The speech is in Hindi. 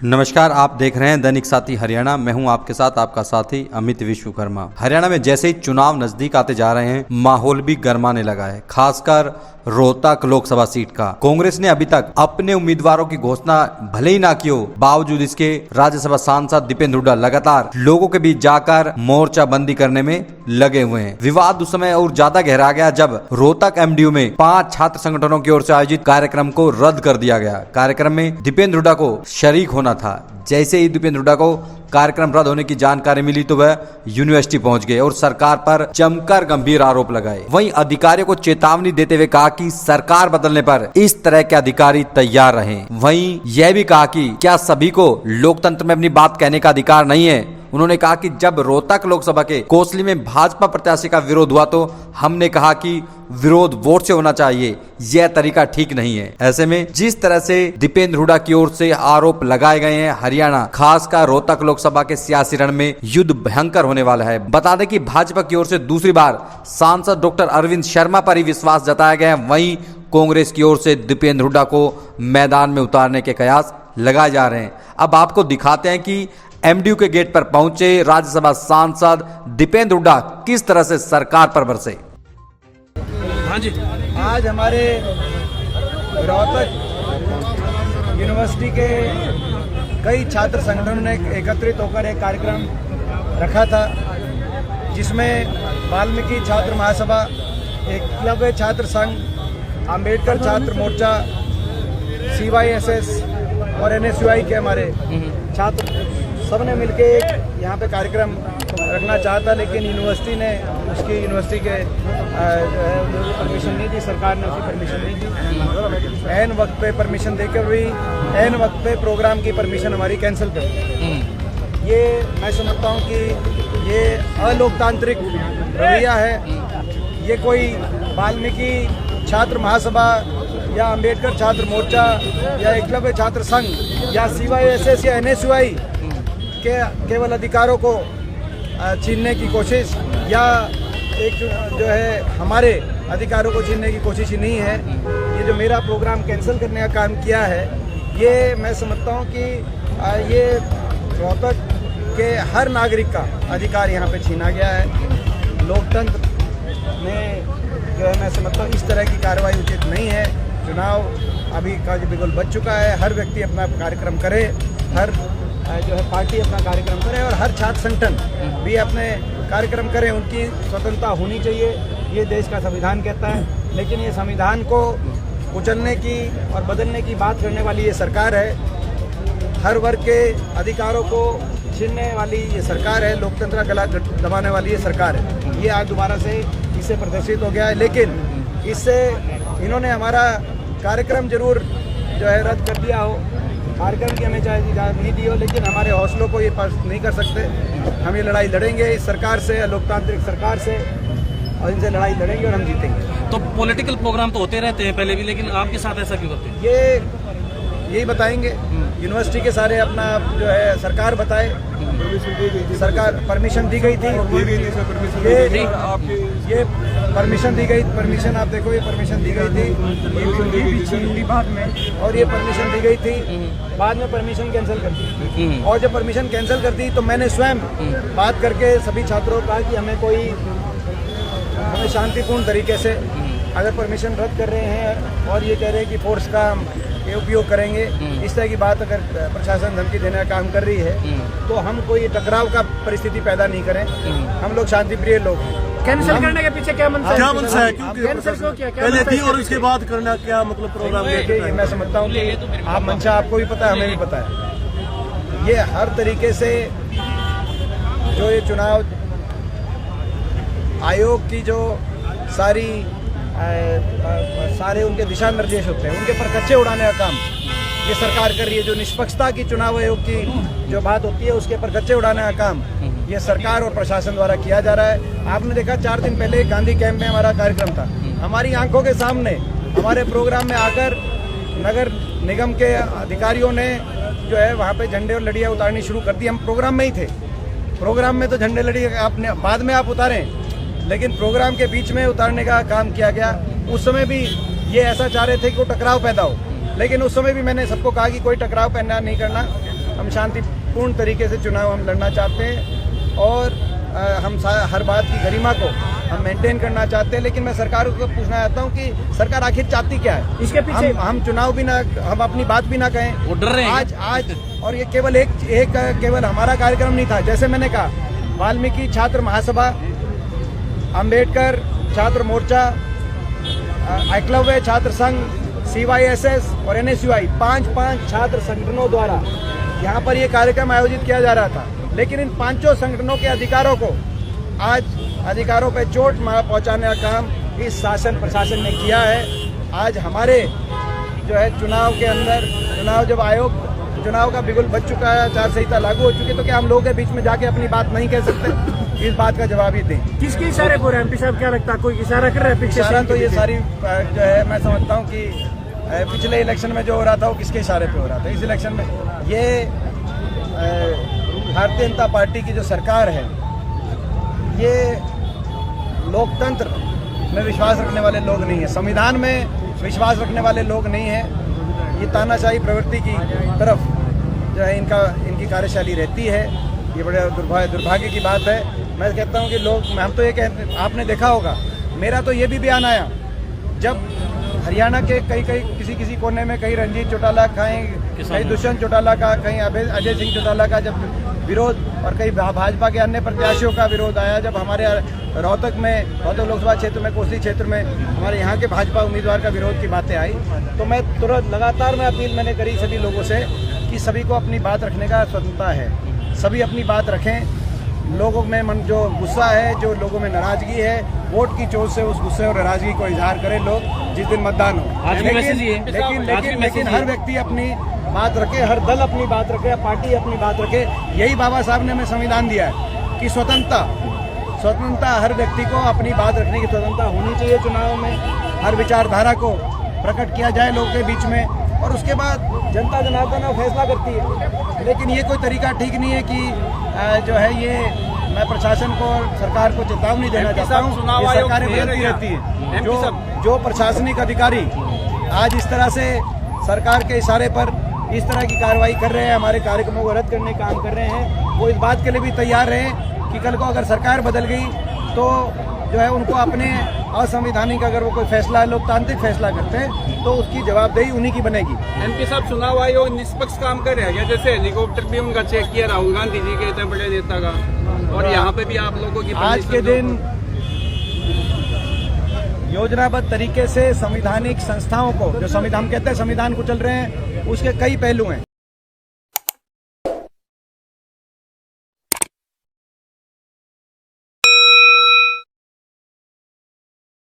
नमस्कार, आप देख रहे हैं दैनिक साथी हरियाणा। मैं हूं आपके साथ आपका साथी अमित विश्वकर्मा। हरियाणा में जैसे ही चुनाव नजदीक आते जा रहे हैं, माहौल भी गर्माने लगा है, खासकर रोहतक लोकसभा सीट का। कांग्रेस ने अभी तक अपने उम्मीदवारों की घोषणा भले ही ना की हो, बावजूद इसके राज्यसभा सांसद दीपेंद्र हुड्डा लगातार लोगों के बीच जाकर मोर्चा बंदी करने में लगे हुए हैं। विवाद उस समय और ज्यादा गहरा गया जब रोहतक एमडीयू में 5 छात्र संगठनों की ओर से आयोजित कार्यक्रम को रद्द कर दिया गया। कार्यक्रम में दीपेंद्र हुड्डा को शरीक होना था। जैसे ही दीपेंद्र हुड्डा को कार्यक्रम रद्द होने की जानकारी मिली तो वह यूनिवर्सिटी पहुंच गए और सरकार पर जमकर गंभीर आरोप लगाए। वहीं अधिकारियों को चेतावनी देते हुए कहा कि सरकार बदलने पर इस तरह के अधिकारी तैयार रहें। वहीं यह भी कहा कि क्या सभी को लोकतंत्र में अपनी बात कहने का अधिकार नहीं है। उन्होंने कहा कि जब रोहतक लोकसभा के कोसली में भाजपा प्रत्याशी का विरोध हुआ तो हमने कहा कि विरोध वोट से होना चाहिए, यह तरीका ठीक नहीं है। ऐसे में जिस तरह से दीपेंद्र हुड्डा की ओर से आरोप लगाए गए हैं, हरियाणा खासकर रोहतक लोकसभा के सियासी रण में युद्ध भयंकर होने वाला है। बता दें कि भाजपा की ओर से दूसरी बार सांसद डॉक्टर अरविंद शर्मा पर ही विश्वास जताया गया है। वहीं कांग्रेस की ओर से दीपेंद्र हुड्डा को मैदान में उतारने के कयास लगाए जा रहे हैं। अब आपको दिखाते हैं कि एमडीयू के गेट पर पहुंचे राज्यसभा सांसद दीपेंद्र हुड्डा किस तरह से सरकार पर बरसे। हाँ जी, आज हमारे रोहतक यूनिवर्सिटी के कई छात्र संगठनों ने एकत्रित होकर एक कार्यक्रम रखा था, जिसमें वाल्मीकि छात्र महासभा, एकलव्य छात्र संघ, अंबेडकर छात्र मोर्चा, CYSS और NSUI के हमारे छात्र सबने मिलके यहाँ पे कार्यक्रम रखना चाहता, लेकिन यूनिवर्सिटी ने यूनिवर्सिटी के परमिशन नहीं दी, सरकार ने उसकी परमिशन नहीं दी। ऐन वक्त पे परमिशन देकर भी ऐन वक्त पे प्रोग्राम की परमिशन हमारी कैंसिल कर दी। ये मैं समझता हूँ कि ये अलोकतांत्रिक रवैया है। ये कोई वाल्मीकि छात्र महासभा या अंबेडकर छात्र मोर्चा या एकलव्य छात्र संघ या CYSS या NSUI के केवल अधिकारों को छीनने की कोशिश या एक जो है हमारे अधिकारों को छीनने की कोशिश ही नहीं है। ये जो मेरा प्रोग्राम कैंसिल करने का काम किया है, ये मैं समझता हूँ कि ये रोहतक के हर नागरिक का अधिकार यहाँ पे छीना गया है। लोकतंत्र में जो है मैं समझता हूँ इस तरह की कार्रवाई उचित नहीं है। चुनाव अभी का बिल्कुल बच चुका है। हर व्यक्ति अपना कार्यक्रम करे, हर जो है पार्टी अपना कार्यक्रम करे और हर छात्र संगठन भी अपने कार्यक्रम करें। उनकी स्वतंत्रता होनी चाहिए, ये देश का संविधान कहता है। लेकिन ये संविधान को कुचलने की और बदलने की बात करने वाली ये सरकार है। हर वर्ग के अधिकारों को छीनने वाली ये सरकार है। लोकतंत्र का गला दबाने वाली ये सरकार है। ये आज दोबारा से इससे प्रदर्शित हो गया है। लेकिन इससे इन्होंने हमारा कार्यक्रम जरूर जो है रद्द कर दिया हो, कार्यक्रम की हमें चाहे इजाज़त नहीं दी हो, लेकिन हमारे हौसलों को ये पास नहीं कर सकते। हम ये लड़ाई लड़ेंगे इस सरकार से, लोकतांत्रिक सरकार से, और इनसे लड़ाई लड़ेंगे और हम जीतेंगे। तो पॉलिटिकल प्रोग्राम तो होते रहते हैं पहले भी, लेकिन आपके साथ ऐसा क्यों करते हैं? यही बताएंगे यूनिवर्सिटी के सारे अपना जो है सरकार बताए। सरकार परमिशन दी गई थी, ये परमिशन दी गई, परमिशन आप देखो, ये परमिशन दी गई थी बाद में, और ये परमिशन दी गई थी, बाद में परमिशन कैंसिल कर दी। और जब परमिशन कैंसिल कर दी तो मैंने स्वयं बात करके सभी छात्रों को कहा कि हमें शांतिपूर्ण तरीके से, अगर परमिशन रद्द कर रहे हैं और ये कह रहे हैं कि फोर्स का ये उपयोग करेंगे, इस तरह की बात अगर प्रशासन धमकी देने का काम कर रही है तो हम कोई टकराव का परिस्थिति पैदा नहीं करें। हम लोग शांतिप्रिय लोग हैं। कैंसिल करने के पीछे क्या मनसा है? कैंसिल क्यों किया? पहले थी और उसके बाद करना क्या मतलब प्रोग्राम? देखिए, मैं समझता हूँ कि आप मंशा आपको भी पता है, हमें भी पता है। ये हर तरीके से जो ये चुनाव आयोग की जो सारे उनके दिशा निर्देश होते हैं, उनके पर कच्चे उड़ाने का काम ये सरकार कर रही है। जो निष्पक्षता की चुनाव आयोग की जो बात होती है, उसके पर कच्चे उड़ाने का काम ये सरकार और प्रशासन द्वारा किया जा रहा है। आपने देखा 4 दिन पहले गांधी कैंप में हमारा कार्यक्रम था। हमारी आंखों के सामने हमारे प्रोग्राम में आकर नगर निगम के अधिकारियों ने जो है वहाँ पे झंडे और लड़ियाँ उतारनी शुरू कर दी। हम प्रोग्राम में ही थे। प्रोग्राम में तो झंडे लड़ियाँ आपने बाद में आप उतारें, लेकिन प्रोग्राम के बीच में उतारने का काम किया गया। उस समय भी ये ऐसा चाह रहे थे कि वो टकराव पैदा हो, लेकिन उस समय भी मैंने सबको कहा कि कोई टकराव पैदा नहीं करना, हम शांतिपूर्ण तरीके से चुनाव हम लड़ना चाहते हैं और हम हर बात की गरिमा को हम मेंटेन करना चाहते हैं। लेकिन मैं सरकार को पूछना चाहता हूं कि सरकार आखिर चाहती क्या है। इसके पीछे हम चुनाव भी ना, हम अपनी बात भी ना कहें, वो डर रहे हैं आज और ये केवल केवल हमारा कार्यक्रम नहीं था। जैसे मैंने कहा, वाल्मीकि छात्र महासभा, अंबेडकर छात्र मोर्चा, एकलव्य छात्र संघ, CYSS और NSUI 5 छात्र संगठनों द्वारा यहाँ पर ये कार्यक्रम आयोजित किया जा रहा था। लेकिन इन 5 संगठनों के अधिकारों को आज अधिकारों पर चोट पहुंचाने का काम इस शासन प्रशासन ने किया है। आज हमारे जो है चुनाव के अंदर, चुनाव जब आयोग चुनाव का बिगुल बज चुका है, आचार संहिता लागू हो चुकी है, तो क्या हम लोगों के बीच में जाके अपनी बात नहीं कह सकते? इस बात का जवाब ही दें। किसके इशारे पर MP साहब, क्या लगता है कोई इशारा कर रहा है पीछे? इशारा तो ये सारी जो है मैं समझता हूँ कि पिछले इलेक्शन में जो हो रहा था वो किसके इशारे पे हो रहा था। इस इलेक्शन में ये भारतीय जनता पार्टी की जो सरकार है, ये लोकतंत्र में विश्वास रखने वाले लोग नहीं है, संविधान में विश्वास रखने वाले लोग नहीं है। ये तानाशाही प्रवृत्ति की तरफ जो है इनकी कार्यशैली रहती है। ये बड़े दुर्भाग्य की बात है। मैं कहता हूँ कि हम तो ये कहते, आपने देखा होगा, मेरा तो ये भी बयान आया जब हरियाणा के कई किसी कोने में कहीं रंजीत चौटाला, कहीं दुष्यंत चौटाला का, कहीं अजय सिंह चौटाला का जब विरोध और कई भाजपा के अन्य प्रत्याशियों का विरोध आया, जब हमारे रोहतक लोकसभा क्षेत्र में, कोसी क्षेत्र में हमारे यहाँ के भाजपा उम्मीदवार का विरोध की बातें आई, तो मैं तुरंत लगातार अपील मैंने करी सभी लोगों से कि सभी को अपनी बात रखने का स्वतंत्रता है, सभी अपनी बात रखें। लोगों में जो गुस्सा है, जो लोगों में नाराजगी है, वोट की चोट से उस गुस्से और नाराजगी को इजहार करें लोग जिस दिन मतदान हो। लेकिन हर व्यक्ति अपनी बात रखे, हर दल अपनी बात रखे, पार्टी अपनी बात रखे। यही बाबा साहब ने हमें संविधान दिया है कि स्वतंत्रता हर व्यक्ति को अपनी बात रखने की स्वतंत्रता होनी चाहिए। चुनाव में हर विचारधारा को प्रकट किया जाए लोगों के बीच में, और उसके बाद जनता जनार्दन फैसला करती है। लेकिन ये कोई तरीका ठीक नहीं है कि जो है ये मैं प्रशासन को और सरकार को चेतावनी देना चाहता हूँ। ये सरकारें बदलती रहती है। जो प्रशासनिक अधिकारी आज इस तरह से सरकार के इशारे पर इस तरह की कार्रवाई कर रहे हैं, हमारे कार्यक्रमों को रद्द करने का काम कर रहे हैं, वो इस बात के लिए भी तैयार रहें कि कल को अगर सरकार बदल गई तो जो है उनको अपने असंवैधानिक अगर वो कोई फैसला, लोकतांत्रिक फैसला करते हैं, तो उसकी जवाबदेही उन्हीं की बनेगी। MP साहब, चुनाव आयोग निष्पक्ष काम कर रहा है, जैसे हेलीकॉप्टर भी उनका चेक किया राहुल गांधी जी के इतने बड़े नेता का, और यहाँ पे भी आप लोगों की आज के दिन योजनाबद्ध तरीके से संवैधानिक संस्थाओं को, जो संविधान कहते हैं संविधान को चल रहे हैं, उसके कई पहलू हैं।